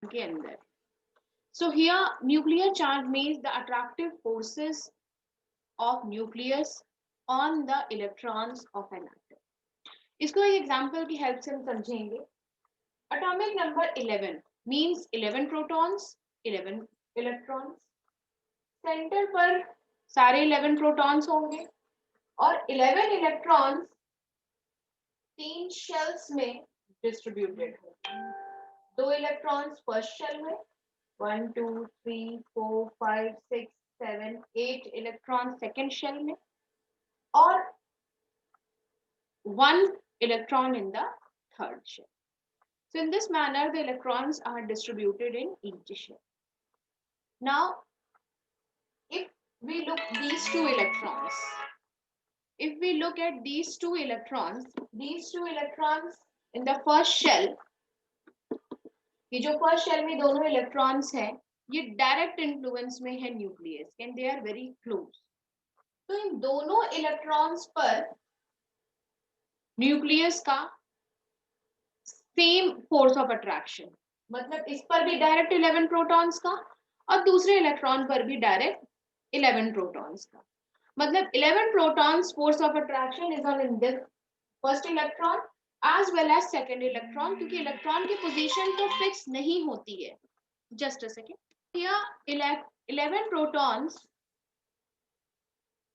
के अंदर। So here nuclear charge means the attractive forces of nucleus on the electrons of an atom. इसको एक example की help से हम समझेंगे। Atomic number 11 means 11 protons 11 electrons। Centre पर सारे 11 प्रोटॉन्स होंगे और 11 इलेक्ट्रॉन्स 3 शेल्स में डिस्ट्रीब्यूटेड होंगे। 2 इलेक्ट्रॉन्स फर्स्ट शेल में, 1 2 3 4 5 6 7 8 इलेक्ट्रॉन सेकेंड शेल में और 1 electron in the third shell. So in this manner the electrons are distributed in each shell. Now if we look these two electrons, if we look at these two electrons in the first shell, ये जो first shell में दोनों electrons हैं ये direct influence में है nucleus and they are very close. तो इन दोनों इलेक्ट्रॉन्स पर न्यूक्लियस का सेम फोर्स ऑफ अट्रैक्शन, मतलब इस पर भी डायरेक्ट 11 प्रोटॉन्स का और दूसरे इलेक्ट्रॉन पर भी डायरेक्ट 11 प्रोटॉन्स का, मतलब 11 protons force of attraction is on in this first electron as well as second electron, क्योंकि इलेक्ट्रॉन की पोजीशन तो फिक्स नहीं होती है। Just a second, here 11 protons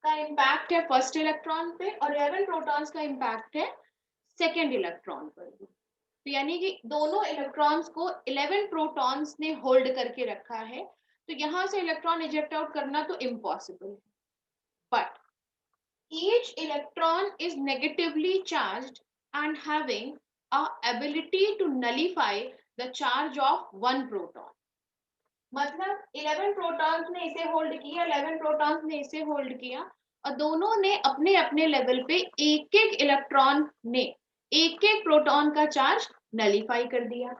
का इम्पैक्ट है फर्स्ट इलेक्ट्रॉन पे और 11 प्रोटॉन्स का इम्पैक्ट है सेकेंड इलेक्ट्रॉन पर भी। तो यानी कि दोनों इलेक्ट्रॉन्स को 11 प्रोटॉन्स ने होल्ड करके रखा है, तो यहां से इलेक्ट्रॉन इजेक्ट आउट करना तो इम्पॉसिबल है। But each electron is negatively charged and having a ability to nullify the charge of one proton. मतलब 11 प्रोटॉन्स ने इसे होल्ड किया, 11 प्रोटॉन्स ने इसे होल्ड किया और दोनों ने अपने अपने लेवल पे एक एक इलेक्ट्रॉन ने एक एक प्रोटॉन का चार्ज नलीफाई कर दिया।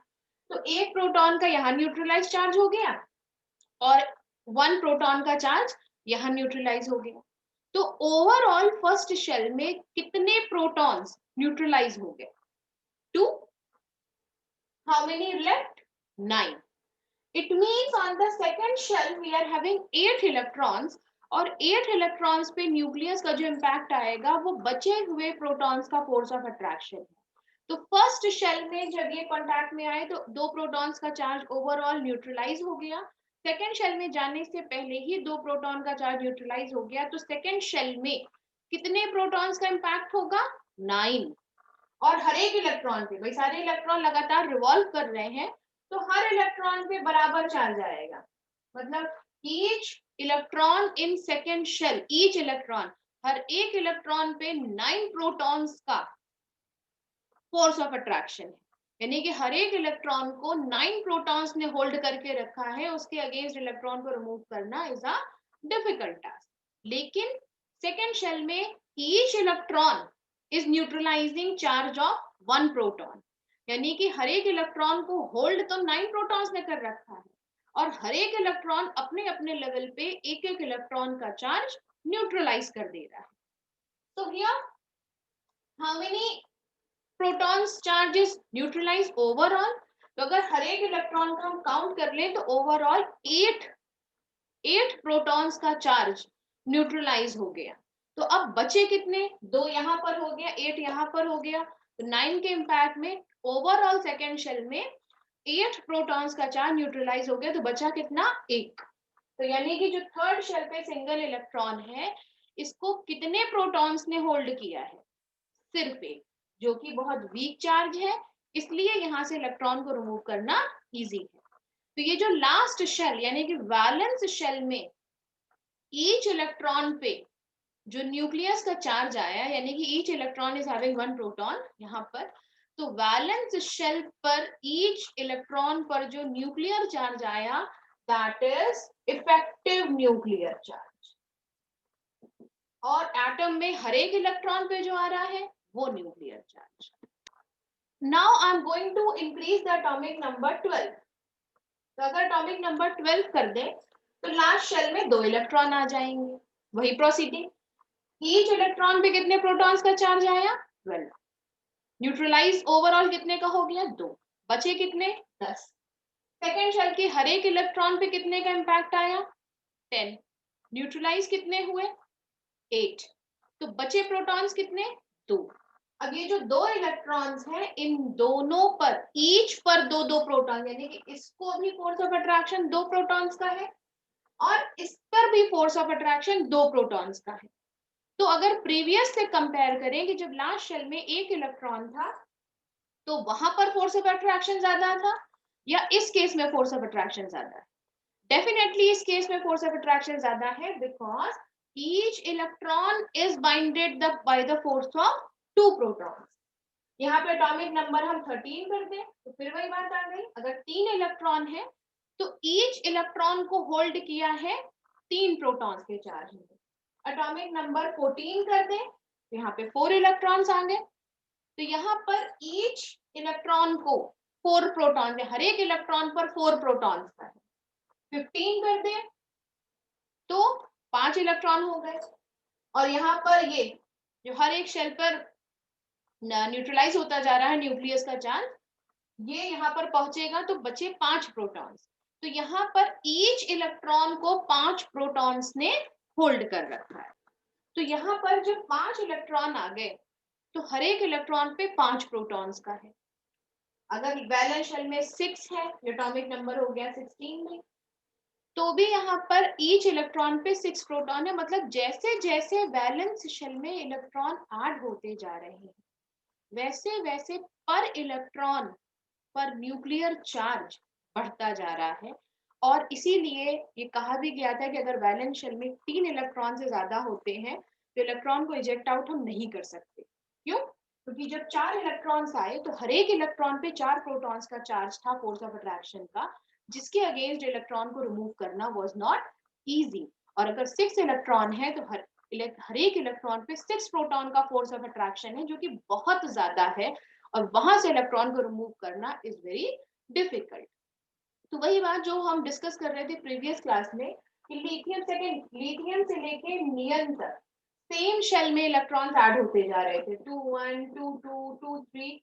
तो एक प्रोटॉन का यहाँ न्यूट्रलाइज चार्ज हो गया और 1 प्रोटॉन का चार्ज यहाँ न्यूट्रलाइज हो गया। तो ओवरऑल फर्स्ट शेल में कितने प्रोटॉन्स न्यूट्रलाइज हो गए? 2। How many left? 9। It means on the second shell we are having 8 electrons और 8 इलेक्ट्रॉन्स पे न्यूक्लियस का जो इम्पैक्ट आएगा वो बचे हुए प्रोटॉन्स का फोर्स ऑफ अट्रैक्शन है। तो फर्स्ट शेल में जब ये कांटेक्ट में आए तो 2 प्रोटॉन्स का चार्ज ओवरऑल न्यूट्रलाइज हो गया। सेकेंड शेल में जाने से पहले ही 2 प्रोटॉन का चार्ज न्यूट्रलाइज हो गया। तो सेकेंड शेल में कितने प्रोटॉन्स का इम्पैक्ट होगा? 9। और हर एक इलेक्ट्रॉन पे, भाई सारे इलेक्ट्रॉन लगातार रिवॉल्व कर रहे हैं तो हर इलेक्ट्रॉन पे बराबर चार्ज आएगा। मतलब each electron in second shell, each electron, हर एक इलेक्ट्रॉन पे 9 प्रोटॉन्स का फोर्स ऑफ अट्रैक्शन है, यानी कि हर एक इलेक्ट्रॉन को 9 प्रोटॉन्स ने होल्ड करके रखा है। उसके अगेंस्ट इलेक्ट्रॉन को रिमूव करना इज अ डिफिकल्ट टास्क। लेकिन सेकेंड शेल में each electron is neutralising charge of 1 proton, यानी कि हर एक इलेक्ट्रॉन को होल्ड तो 9 प्रोटॉन्स ने कर रखा है और हर एक इलेक्ट्रॉन अपने अपने लेवल पे एक एक इलेक्ट्रॉन का चार्ज न्यूट्रलाइज कर दे रहा है। तो here how many protons charges neutralise overall? तो अगर हर एक इलेक्ट्रॉन का हम काउंट कर लें तो ओवरऑल 8 प्रोटॉन्स का चार्ज न्यूट्रलाइज हो गया। तो अब बचे कितने? 2 यहाँ पर हो गया, 8 यहाँ पर हो गया। तो 9 के इम्पैक्ट में ओवरऑल सेकेंड शेल में 8 प्रोटॉन्स का चार्ज न्यूट्रलाइज हो गया। तो बचा कितना? 1। तो यानी कि जो थर्ड शेल पे सिंगल इलेक्ट्रॉन है इसको कितने प्रोटॉन्स ने होल्ड किया है? सिर्फ 1, जो कि बहुत वीक चार्ज है, इसलिए यहां से इलेक्ट्रॉन को रिमूव करना इजी है। तो ये जो लास्ट शेल यानी कि वैलेंस शेल में ईच इलेक्ट्रॉन पे जो न्यूक्लियस का चार्ज आया, यानी कि each electron is having 1 proton यहाँ पर, तो वैलेंस शेल पर ईच इलेक्ट्रॉन पर जो न्यूक्लियर चार्ज आया that is effective nuclear charge. और एटम में हर एक इलेक्ट्रॉन पे जो आ रहा है वो nuclear charge. Now I am going to increase the atomic number 12। तो अगर एटॉमिक नंबर 12 कर दें तो लास्ट शेल में 2 इलेक्ट्रॉन आ जाएंगे। वही प्रोसीडिंग, ईच इलेक्ट्रॉन पे कितने प्रोटॉन्स का चार्ज आया? 12। न्यूट्रलाइज ओवरऑल कितने का हो गया? 2। बचे कितने? 10। सेकेंड मतलब कि हर एक इलेक्ट्रॉन पे कितने का इम्पैक्ट आया 10, न्यूट्रलाइज कितने हुए 8, तो बचे प्रोटॉन्स कितने 2। अब ये जो 2 इलेक्ट्रॉन्स हैं इन दोनों पर ईच पर 2 प्रोटॉन, यानी कि इसको भी फोर्स ऑफ अट्रैक्शन 2 प्रोटॉन्स का है और इस पर भी फोर्स ऑफ अट्रैक्शन 2 प्रोटॉन्स का है। तो अगर प्रीवियस से कंपेयर करें कि जब लास्ट शेल में 1 इलेक्ट्रॉन था तो वहां पर फोर्स ऑफ अट्रैक्शन ज्यादा था या इस केस में फोर्स ऑफ अट्रैक्शन ज्यादा है? डेफिनेटली इस केस में फोर्स ऑफ अट्रैक्शन ज्यादा है, because each electron is binded by the force of 2 protons. यहाँ पे एटॉमिक नंबर हम 13 कर दें तो फिर वही बात आ गई, अगर 3 इलेक्ट्रॉन है तो ईच इलेक्ट्रॉन को होल्ड किया है 3 प्रोटॉन्स के चार्ज ने। एटॉमिक नंबर 14 कर दें तो यहाँ पे 4 इलेक्ट्रॉन्स आ गए, तो यहाँ पर ईच इलेक्ट्रॉन को 4 प्रोटॉन है, हर एक इलेक्ट्रॉन पर 4 प्रोटॉन्स का है। 15 कर दें तो 5 इलेक्ट्रॉन हो गए, और यहाँ पर ये जो हर एक शेल पर न्यूट्रलाइज होता जा रहा है न्यूक्लियस का चार्ज, ये यहाँ पर पहुंचेगा तो बचे 5 प्रोटॉन्स। तो यहाँ पर ईच इलेक्ट्रॉन को 5 प्रोटॉन्स ने होल्ड कर रखा है। तो यहाँ पर जब 5 इलेक्ट्रॉन आ गए तो हर एक इलेक्ट्रॉन पे 5 प्रोटॉन्स का है। अगर वैलेंस शेल में 6 है, एटॉमिक नंबर हो गया 16 में, तो भी यहाँ पर ईच इलेक्ट्रॉन पे 6 प्रोटॉन है। मतलब जैसे जैसे वैलेंस शेल में इलेक्ट्रॉन ऐड होते जा रहे हैं वैसे वैसे पर इलेक्ट्रॉन पर न्यूक्लियर चार्ज बढ़ता जा रहा है। और इसीलिए ये कहा भी गया था कि अगर वैलेंस शेल में 3 इलेक्ट्रॉन से ज्यादा होते हैं तो इलेक्ट्रॉन को इजेक्ट आउट हम नहीं कर सकते। क्यों? क्योंकि जब 4 इलेक्ट्रॉन्स आए तो हर एक इलेक्ट्रॉन पे 4 प्रोटॉन्स का चार्ज था फोर्स ऑफ अट्रैक्शन का, जिसके अगेंस्ट इलेक्ट्रॉन को रिमूव करना वाज नॉट इजी। और अगर 6 इलेक्ट्रॉन है तो हर एक इलेक्ट्रॉन पे 6 प्रोटॉन का फोर्स ऑफ अट्रैक्शन है, जो कि बहुत ज्यादा है, और वहां से इलेक्ट्रॉन को रिमूव करना इज वेरी डिफिकल्ट। तो वही बात जो हम डिस्कस कर रहे थे प्रीवियस क्लास में कि लिथियम से लेके नियन तक सेम शेल में इलेक्ट्रॉन्स ऐड होते जा रहे थे, 2 1 2 2 2 3।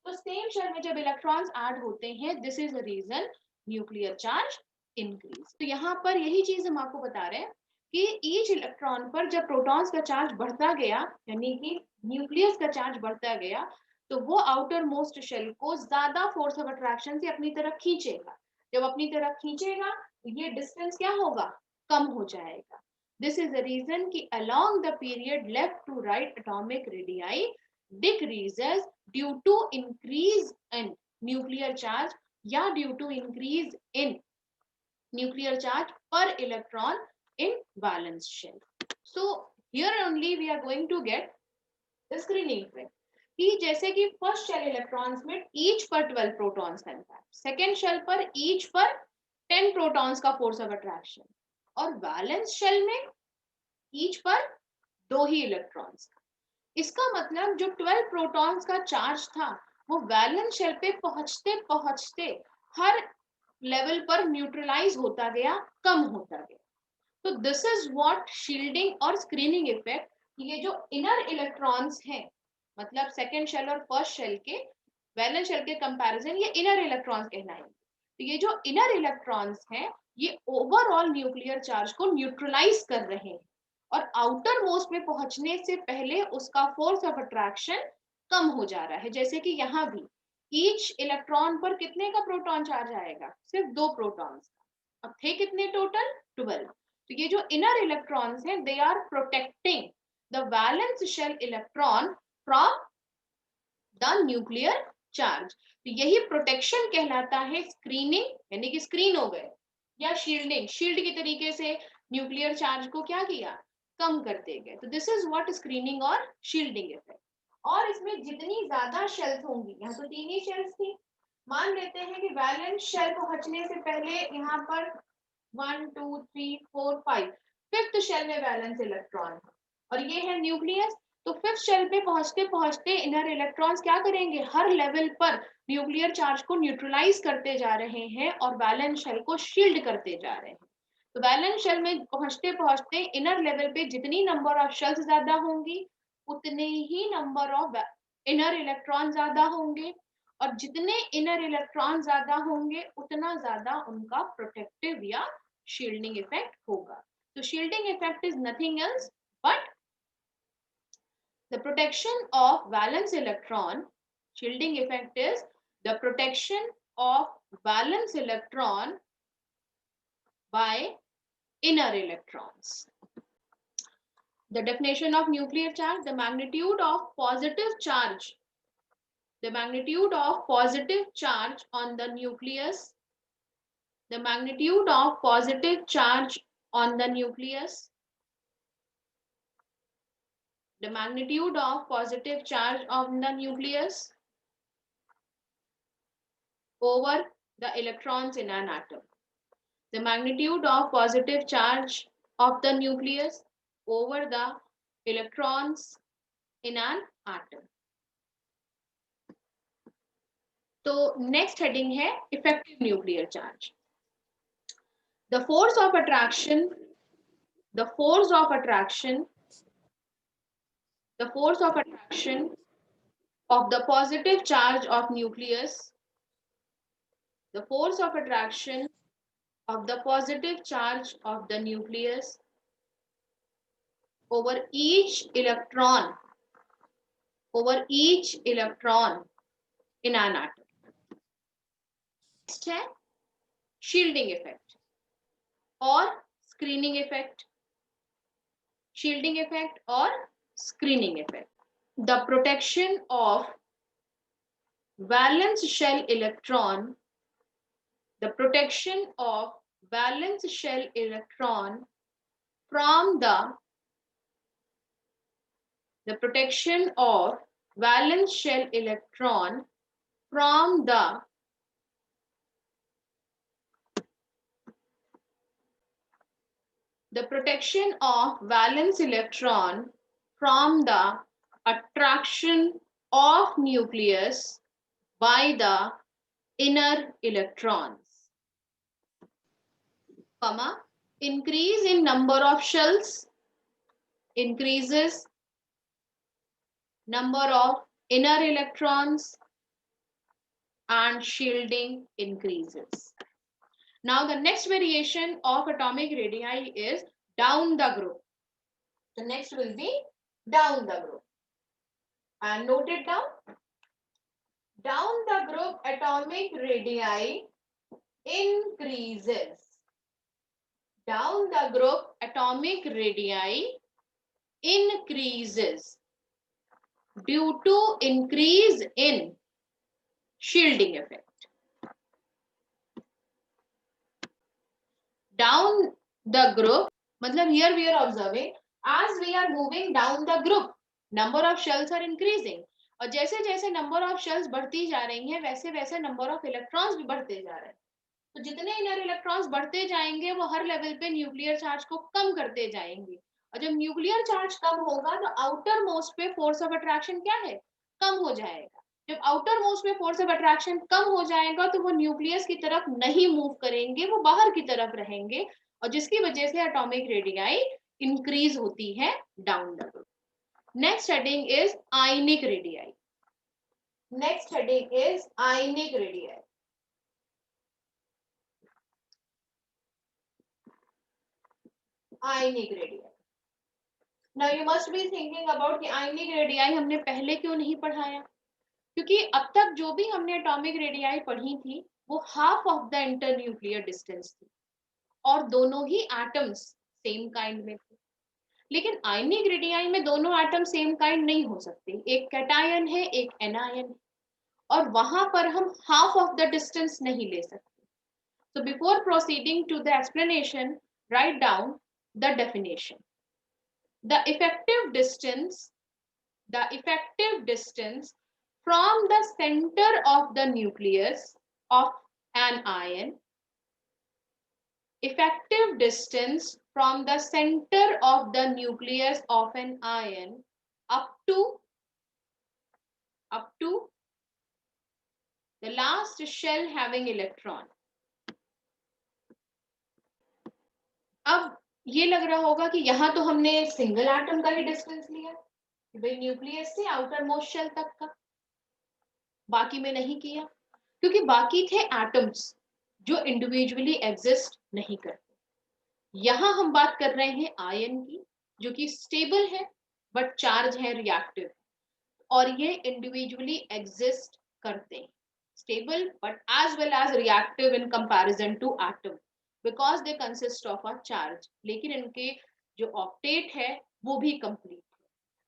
तो सेम शेल में जब इलेक्ट्रॉन्स ऐड होते हैं, this is the reason nuclear charge increase. तो यहाँ पर यही चीज हम आपको बता रहे हैं कि ईच इलेक्ट्रॉन पर जब प्रोटॉन्स का चार्ज बढ़ता गया, यानी कि न्यूक्लियस का चार्ज बढ़ता गया, तो वो आउटर मोस्ट शेल को ज्यादा फोर्स ऑफ अट्रैक्शन से अपनी तरफ खींचेगा। जब अपनी तरफ खींचेगा तो ये डिस्टेंस क्या होगा, कम हो जाएगा। दिस इज द रीजन कि along the period left to right atomic radii decreases due to increase in nuclear charge या due to increase in nuclear charge per electron in valence shell. So here only we are going to get the screening effect कि जैसे कि first shell electrons में each पर 12 protons का impact, second shell पर each पर 10 protons का force of attraction, और वैलेंस शेल में ईच पर 2 ही इलेक्ट्रॉन्स का। इसका मतलब जो 12 प्रोटॉन्स का चार्ज था वो वैलेंस शेल पे पहुंचते पहुंचते हर लेवल पर न्यूट्रलाइज होता गया, कम होता गया। तो दिस इज व्हाट शील्डिंग और स्क्रीनिंग इफेक्ट, ये जो इनर इलेक्ट्रॉन्स हैं, मतलब सेकेंड शेल और फर्स्ट शेल के वैलेंस शेल के कंपैरिजन ये इनर इलेक्ट्रॉन्स कहलाएंगे। तो ये जो इनर इलेक्ट्रॉन्स हैं ये ओवरऑल न्यूक्लियर चार्ज को न्यूट्रलाइज कर रहे हैं, और आउटर मोस्ट में पहुंचने से पहले उसका फोर्स ऑफ अट्रैक्शन कम हो जा रहा है। जैसे कि यहाँ भी ईच इलेक्ट्रॉन पर कितने का प्रोटॉन चार्ज आएगा, सिर्फ 2 प्रोटॉन्स का। अब थे कितने टोटल 12। तो ये जो इनर इलेक्ट्रॉन्स हैं they are protecting the valence shell electron from the nuclear charge. तो यही प्रोटेक्शन कहलाता है स्क्रीनिंग, यानी कि स्क्रीन हो गए, या शील्डिंग, शील्ड के तरीके से न्यूक्लियर चार्ज को क्या किया, कम करते गए। तो दिस इज व्हाट स्क्रीनिंग और शील्डिंग इफेक्ट। और इसमें जितनी ज्यादा शेल्स होंगी, यहाँ तो 3 ही शेल्स थी, मान लेते हैं कि वैलेंस शेल पहुंचने से पहले यहाँ पर 1 2 3 4 5 फिफ्थ शेल में वैलेंस इलेक्ट्रॉन, और ये है न्यूक्लियस। तो फिफ्थ शेल पे पहुंचते पहुंचते इनर इलेक्ट्रॉन्स क्या करेंगे, हर लेवल पर न्यूक्लियर चार्ज को न्यूट्रलाइज करते जा रहे हैं और वैलेंस शेल को शील्ड करते जा रहे हैं। तो वैलेंस शेल में पहुंचते पहुंचते इनर लेवल पे जितनी नंबर ऑफ शेल्स ज्यादा होंगी उतने ही नंबर ऑफ इनर इलेक्ट्रॉन ज्यादा होंगे, और जितने इनर इलेक्ट्रॉन ज्यादा होंगे उतना ज्यादा उनका प्रोटेक्टिव या शील्डिंग इफेक्ट होगा. तो shielding effect is nothing else but the protection of valence electron. Shielding effect is the protection of valence electron by inner electrons. The definition of nuclear charge: the magnitude of positive charge, the magnitude of positive charge on the nucleus, the magnitude of positive charge on the nucleus, the magnitude of positive charge on the nucleus over the electrons in an atom. The magnitude of positive charge of the nucleus over the electrons in an atom. तो next heading है effective nuclear charge. The force of attraction, the force of attraction, the force of attraction of the positive charge of nucleus, the force of attraction of the positive charge of the nucleus over each electron in an atom. Next है shielding effect और screening effect. Shielding effect और screening effect. The protection of valence shell electron, the protection of valence shell electron from the protection of valence shell electron from the protection of valence electron from the attraction of nucleus by the inner electrons, comma, increase in number of shells, increases number of inner electrons, and shielding increases. Now the next variation of atomic radii is down the group. The next will be down the group. And note it down. Down the group atomic radii increases. Down the group atomic radii increases due to increase in shielding effect. Down the group, matlab here we are observing as we are moving down the group, number of shells are increasing. और जैसे जैसे number of shells बढ़ती जा रही हैं वैसे वैसे number of electrons भी बढ़ते जा रहे हैं. तो जितने इनर इलेक्ट्रॉन्स बढ़ते जाएंगे वो हर लेवल पे न्यूक्लियर चार्ज को कम करते जाएंगे. और जब न्यूक्लियर चार्ज कम होगा तो आउटर मोस्ट पे फोर्स ऑफ अट्रैक्शन क्या है, कम हो जाएगा. जब आउटर मोस्ट पे फोर्स ऑफ अट्रैक्शन कम हो जाएगा तो वो न्यूक्लियस की तरफ नहीं मूव करेंगे, वो बाहर की तरफ रहेंगे और जिसकी वजह से एटॉमिक रेडियाई इंक्रीज होती है down the group. Next heading is ionic radii. Next heading is ionic radii. Ionic radii. Now you must be thinking about कि आयनिक रेडियाई हमने पहले क्यों नहीं पढ़ाया. क्योंकि अब तक जो भी हमने एटॉमिक रेडियाई पढ़ी थी वो half of the internuclear distance थी और दोनों ही एटम्स सेम काइंड में थे. लेकिन आयनिक रेडियाई में दोनों एटम सेम काइंड नहीं हो सकते. एक कैटायन है एक एनायन है और वहां पर हम हाफ ऑफ द डिस्टेंस नहीं ले सकते. So before proceeding to the explanation, write down the definition. The effective distance from the center of the nucleus of an ion, effective distance from the center of the nucleus of an ion up to the last shell having electron. अब ये लग रहा होगा कि यहाँ तो हमने single atom का ही डिस्टेंस लिया कि भाई न्यूक्लियस से आउटर मोस्ट शेल तक का. बाकी में नहीं किया, क्योंकि बाकी थे एटम्स जो इंडिविजुअली एग्जिस्ट नहीं करते। यहां हम बात कर रहे हैं आयन की, जो कि स्टेबल है बट चार्ज है, रिएक्टिव, और ये इंडिविजुअली एग्जिस्ट करते हैं, stable but as well as reactive in comparison to atom, because they consist of a charge, लेकिन इनके जो ऑक्टेट है वो भी कंप्लीट।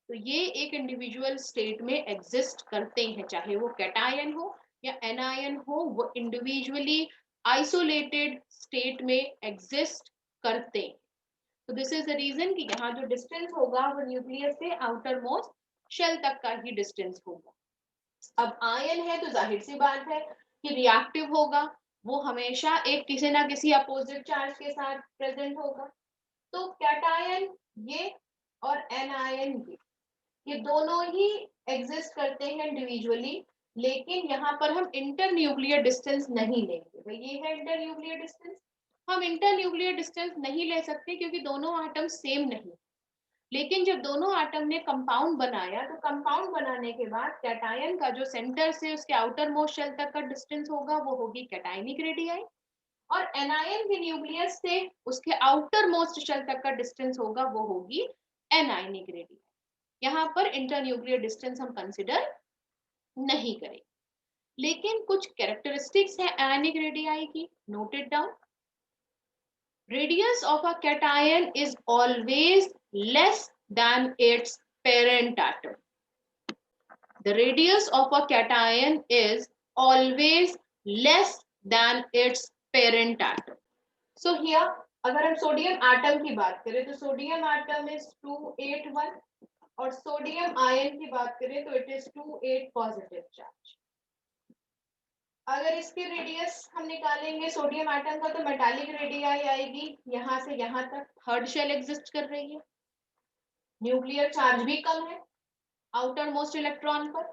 तो ये एक इंडिविजुअल स्टेट में एग्जिस्ट करते हैं, चाहे वो कैटायन हो या एनायन हो, वो इंडिविजुअली आइसोलेटेड स्टेट में एग्जिस्ट करते हैं। तो दिस इज द रीजन कि यहाँ जो डिस्टेंस होगा वो न्यूक्लियस से आउटर मोस्ट शेल तक का ही डिस्टेंस होगा। अब आयन है तो जाहिर सी बात है कि रिएक्टिव होगा, वो हमेशा एक किसी ना किसी अपोजिट चार्ज के साथ प्रेजेंट होगा। तो कैटायन ये और एनायन ये दोनों ही एग्जिस्ट करते हैं इंडिविजुअली, लेकिन यहाँ पर हम इंटर न्यूक्लियर डिस्टेंस नहीं लेंगे। भाई ये है इंटर न्यूक्लियर डिस्टेंस, हम इंटर न्यूक्लियर डिस्टेंस नहीं ले सकते क्योंकि दोनों आटम सेम नहीं। लेकिन जब दोनों आटम ने कंपाउंड बनाया, तो कंपाउंड बनाने के बाद कैटायन का जो सेंटर से उसके आउटर मोस्ट शेल तक का डिस्टेंस होगा वो होगी कैटायनिक रेडियाई, और एनायन के न्यूक्लियस से उसके आउटर मोस्ट शेल तक का डिस्टेंस होगा वो होगी एनायनिक रेडियाई। यहाँ पर इंटरन्यूक्लियर डिस्टेंस हम कंसिडर नहीं करें, लेकिन कुछ कैरेक्टरिस्टिक्स है आयनिक रेडियाई की, noted down. Radius of a cation is always less than its parent atom. The radius of a cation is always less than its parent atom. So here अगर हम sodium atom की बात करें तो sodium atom is 281, और sodium ion की बात करें तो इट इज 28 पॉजिटिव चार्ज। अगर इसके रेडियस हम निकालेंगे सोडियम एटम का तो मेटालिक रेडियाई आएगी यहां से यहां तक, थर्ड शेल एग्जिस्ट कर रही है, न्यूक्लियर चार्ज भी कम है आउटर मोस्ट इलेक्ट्रॉन पर।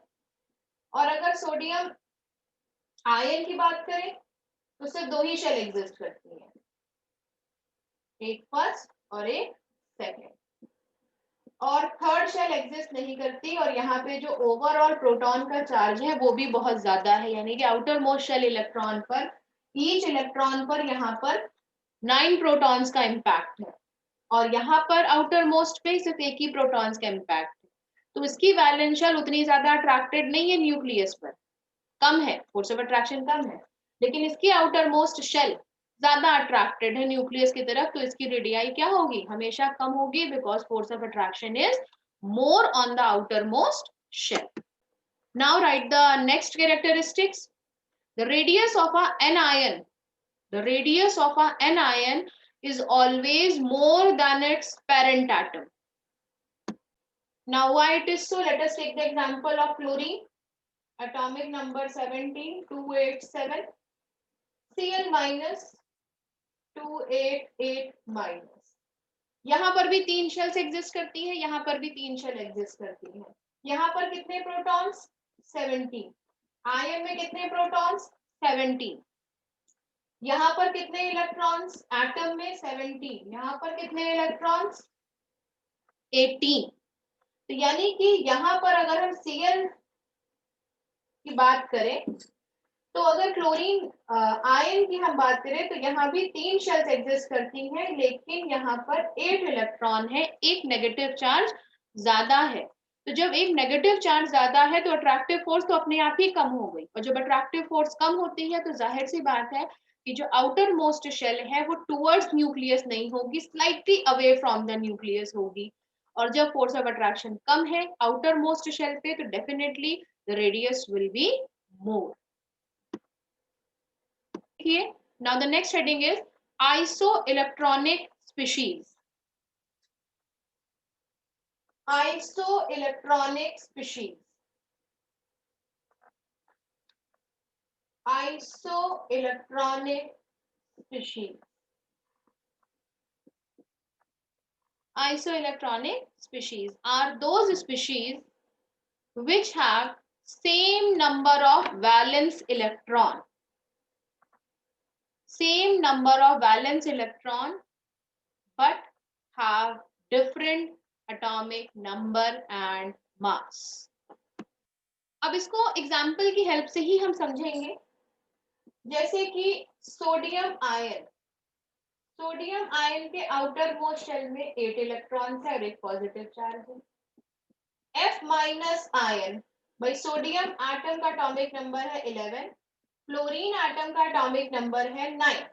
और अगर सोडियम आयन की बात करें तो सिर्फ दो ही शेल एग्जिस्ट करती है, एक फर्स्ट और एक सेकेंड, और थर्ड शेल एग्जिस्ट नहीं करती। और यहाँ पे जो ओवरऑल प्रोटॉन का चार्ज है वो भी बहुत ज्यादा है, यानी कि आउटर मोस्ट शेल इलेक्ट्रॉन पर, ईच इलेक्ट्रॉन पर यहाँ पर 9 प्रोटॉन्स का इम्पैक्ट है, और यहाँ पर आउटर मोस्ट पे सिर्फ एक ही प्रोटॉन्स का इम्पैक्ट है। तो इसकी वैलेंस शेल उतनी ज्यादा अट्रैक्टेड नहीं है न्यूक्लियस पर, कम है, फोर्स ऑफ अट्रैक्शन कम है, लेकिन इसकी आउटर मोस्ट शेल ज्यादा अट्रैक्टेड है न्यूक्लियस की तरफ, तो इसकी रेडियाई क्या होगी, हमेशा कम होगी, because force of attraction is more on the outermost shell. Now right the next characteristics. The radius of a anion, the radius of a anion is always more than its parent atom. Now why it is so? Let us take the example of fluorine. Atomic number 17, 287, Cl minus 288 minus। यहाँ पर भी 3 shells exist करती है, यहाँ पर भी 3 shell exist करती है। यहाँ पर कितने प्रोटॉन्स, 17। आयन में कितने प्रोटॉन्स, 17। यहाँ पर कितने इलेक्ट्रॉन्स, एटम में 17। यहाँ पर कितने इलेक्ट्रॉन्स, 18। तो यानी कि यहाँ पर अगर हम Cl की बात करें, तो अगर क्लोरीन आयन की हम बात करें तो यहाँ भी 3 शेल्स एग्जिस्ट करती हैं, लेकिन यहाँ पर 8 इलेक्ट्रॉन है, एक नेगेटिव चार्ज ज्यादा है। तो जब एक नेगेटिव चार्ज ज्यादा है तो अट्रैक्टिव फोर्स तो अपने आप ही कम हो गई, और जब अट्रैक्टिव फोर्स कम होती है तो जाहिर सी बात है कि जो आउटर मोस्ट शेल है वो टुवर्ड्स न्यूक्लियस नहीं होगी, slightly away from the nucleus होगी। और जब फोर्स ऑफ अट्रैक्शन कम है आउटर मोस्ट शेल पे तो definitely the radius will be more. Here, now the next heading is isoelectronic species. Isoelectronic species. Isoelectronic species. Isoelectronic species are those species which have same number of valence electron. Same number of valence electron, but have different atomic number and mass. अब इसको example की help से ही हम समझेंगे, जैसे कि sodium ion. Sodium ion के outer most shell में 8 इलेक्ट्रॉन्स है और एक पॉजिटिव चार्ज है। F माइनस आयन, भाई सोडियम एटम का एटॉमिक नंबर है 11, फ्लोरीन एटम का एटॉमिक नंबर है 9,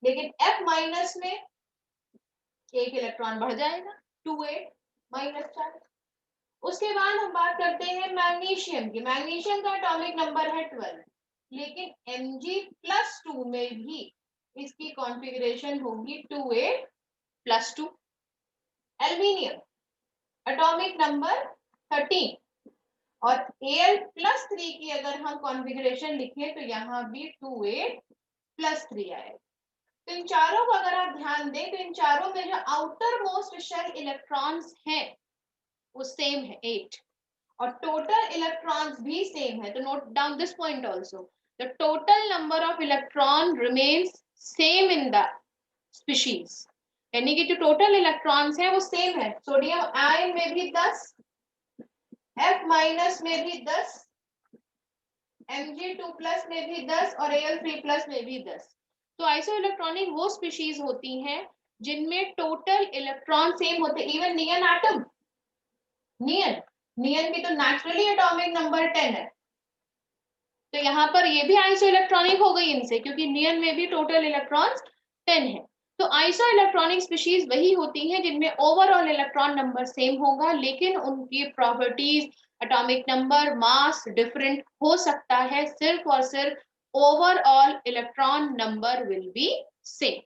लेकिन F माइनस में एक इलेक्ट्रॉन बढ़ जाएगा, 2a माइनस चार्ज। उसके बाद हम बात करते हैं मैग्नीशियम की। मैग्नीशियम का एटॉमिक नंबर है 12, लेकिन Mg+2 में भी इसकी कॉन्फ़िगरेशन होगी 2a+2। एल्यूमिनियम एटॉमिक नंबर 13, और Al+3 की अगर हम कॉन्फ़िगरेशन लिखें तो यहाँ भी 2a+3 आएगा। तो इन चारों को अगर आप ध्यान दें तो इन चारों में जो आउटर मोस्ट शेल इलेक्ट्रॉन्स हैं वो सेम है 8, और टोटल इलेक्ट्रॉन्स भी सेम है। तो note down this point also, the total number of electron remains same in the species, यानी कि जो टोटल इलेक्ट्रॉन्स हैं वो सेम है। सोडियम आयन में भी 10, F माइनस में भी 10, Mg2+ में भी 10 और Al3+ में भी 10। तो आइसो इलेक्ट्रॉनिक वो स्पीशीज होती हैं जिनमें टोटल इलेक्ट्रॉन सेम होते। इवन नियन एटम, नियन की तो नेचुरली एटॉमिक नंबर 10 है, तो यहाँ पर ये भी आइसो इलेक्ट्रॉनिक हो गई इनसे, क्योंकि नियन में भी टोटल इलेक्ट्रॉन्स 10 है। तो आइसो इलेक्ट्रॉनिक स्पीशीज वही होती हैं जिनमें ओवरऑल इलेक्ट्रॉन नंबर सेम होगा, लेकिन उनकी प्रॉपर्टीज, एटॉमिक नंबर, मास डिफरेंट हो सकता है, सिर्फ और सिर्फ overall electron number will be same.